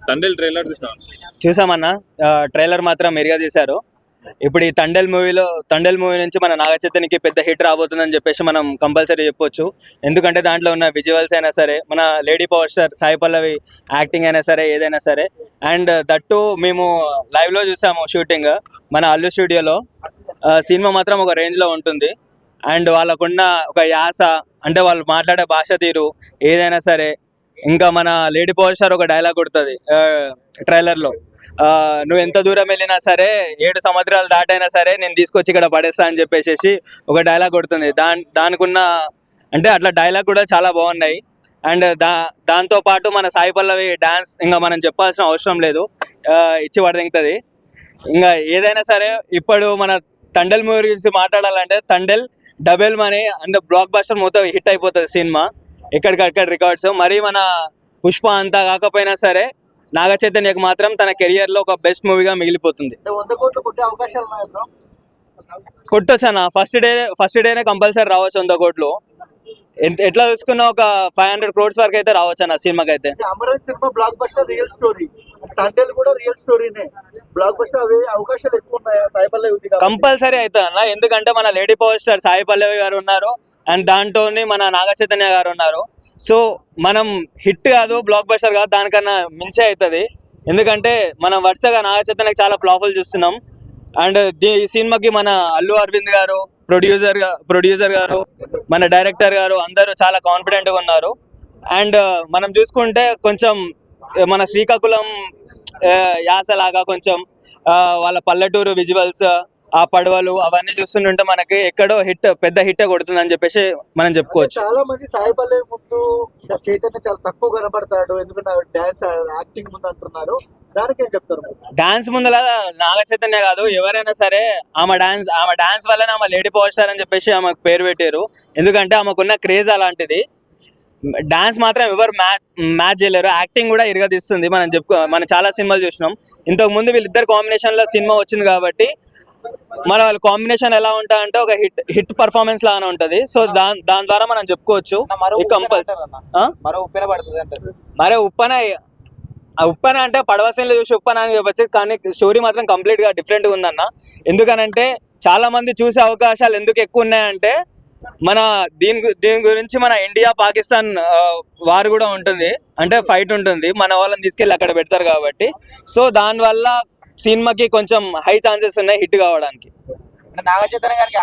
Thandel trailer చూసామన్నా. Trailer మాత్రం మెరుగా తీశారు. ఇప్పుడు ఈ తండేల్ మూవీ నుంచి మన నాగ చైతన్యకి పెద్ద హిట్ రాబోతుందని చెప్పేసి మనం కంపల్సరీ చెప్పొచ్చు. ఎందుకంటే దాంట్లో ఉన్న విజువల్స్ అయినా సరే, మన lady power star Sai Pallavi acting అయినా సరే, ఏదైనా సరే. అండ్ దట్టు మేము లైవ్లో చూసాము షూటింగ్ మన అల్లు స్టూడియోలో. సినిమా మాత్రం ఒక రేంజ్లో ఉంటుంది. అండ్ వాళ్ళకున్న ఒక యాస, అంటే వాళ్ళు మాట్లాడే భాష తీరు ఏదైనా సరే. ఇంకా మన లేడీ పవర్ స్టార్ ఒక డైలాగ్ కొడుతుంది ట్రైలర్లో, నువ్వు ఎంత దూరం వెళ్ళినా సరే, 7 సముద్రాలు దాటైనా సరే నేను తీసుకొచ్చి ఇక్కడ పడేస్తా అని చెప్పేసి ఒక డైలాగ్ కొడుతుంది. దానికున్న అంటే అట్లా డైలాగ్ కూడా చాలా బాగున్నాయి. అండ్ దాంతో పాటు మన సాయి పల్లవి డాన్స్ ఇంకా మనం చెప్పాల్సిన అవసరం లేదు, ఇచ్చి పడదింగుతుంది. ఇంకా ఏదైనా సరే ఇప్పుడు మన తండేల్ మూవీ గురించి మాట్లాడాలంటే, తండేల్ డబుల్ మనీ అంటే బ్లాక్ బస్టర్ మొత్తం హిట్ అయిపోతుంది సినిమా, ఎక్కడికక్కడ రికార్డ్స్. మరి మన పుష్ప అంతా కాకపోయినా సరే నాగ చైతన్యకు మాత్రం తన కెరియర్ లో ఒక బెస్ట్ మూవీగా మిగిలిపోతుంది. కొట్టొచ్చు అన్న, ఫస్ట్ డేనే కంపల్సరీ రావచ్చు 100 కోట్లు. ఎట్లా చూసుకున్నా ఒక 500 crores వరకు అయితే రావచ్చు అన్న సినిమాకి అయితే. Amaran cinema block buster real story, Thandel కూడా రియల్ స్టోరీనే. బ్లాక్ బస్టర్ అవే అవకాశాలు ఎక్కువ ఉన్నాయి సాయి పల్లవి కంపల్సరీ అవుతుంది అన్న. ఎందుకంటే మన lady power star Sai Pallavi గారు ఉన్నారు, అండ్ దాంట్లో మన నాగ చైతన్య గారు ఉన్నారు. సో మనం హిట్ కాదు, బ్లాక్ బస్టర్ కాదు, దానికన్నా మించే అవుతుంది. ఎందుకంటే మనం వరుసగా నాగ చైతన్యకి చాలా ఫ్లాపులు చూస్తున్నాం. అండ్ ఈ సినిమాకి మన అల్లు అరవింద్ గారు, ప్రొడ్యూసర్ గారు, మన డైరెక్టర్ గారు అందరూ చాలా కాన్ఫిడెంట్గా ఉన్నారు. అండ్ మనం చూసుకుంటే కొంచెం మన శ్రీకాకుళం యాసలాగా కొంచెం వాళ్ళ పల్లెటూరు విజువల్స్, ఆ పడవలు అవన్నీ చూస్తుంటే మనకి ఎక్కడో పెద్ద హిట్ కొడుతుందని చెప్పేసి మనం చెప్పుకోవచ్చు. చాలా మంది సాయి పల్లవి ముందు చైతన్య చాలా తక్కువ కనబడతాడు, ఎందుకంటే డాన్స్ యాక్టింగ్ ముందు అంటున్నారు. దానికి ఏం చెప్తారు? డాన్స్ ముందర నాగ చైతన్య కాదు, ఎవరైనా సరే ఆమె డాన్స్ వల్లనే ఆమె లేడీ పవర్ స్టార్ అని చెప్పేసి ఆమెకు పేరు పెట్టారు. ఎందుకంటే ఆమెకున్న క్రేజ్ అలాంటిది. డాన్స్ మాత్రం ఎవరు మ్యాచ్ చేయలేరు. యాక్టింగ్ కూడా ఇరగదీస్తుంది. మనం చాలా సినిమాలు చూసినాం. ఇంతకు ముందు వీళ్ళిద్దరు కాంబినేషన్ లో సినిమా వచ్చింది కాబట్టి మన వాళ్ళ కాంబినేషన్ ఎలా ఉంటా అంటే ఒక హిట్ పర్ఫార్మెన్స్ లాగానే ఉంటది. సో దాని ద్వారా మనం చెప్పుకోవచ్చు. మరే ఉప్పన అంటే పడవ సీన్లు చూసి ఉప్పన అని చెప్పచ్చు, కానీ స్టోరీ మాత్రం కంప్లీట్ గా డిఫరెంట్ గా ఉందన్న. ఎందుకనంటే చాలా మంది చూసే అవకాశాలు ఎందుకు ఎక్కువ ఉన్నాయంటే, మన దీని గురించి మన ఇండియా పాకిస్తాన్ వార్ కూడా ఉంటుంది, అంటే ఫైట్ ఉంటుంది, మన వాళ్ళని తీసుకెళ్ళి అక్కడ పెడతారు కాబట్టి. సో దానివల్ల సినిమాకి కొంచెం హై ఛాన్సెస్ ఉన్నాయి హిట్ కావడానికి. నాగ చైతన్య గారికి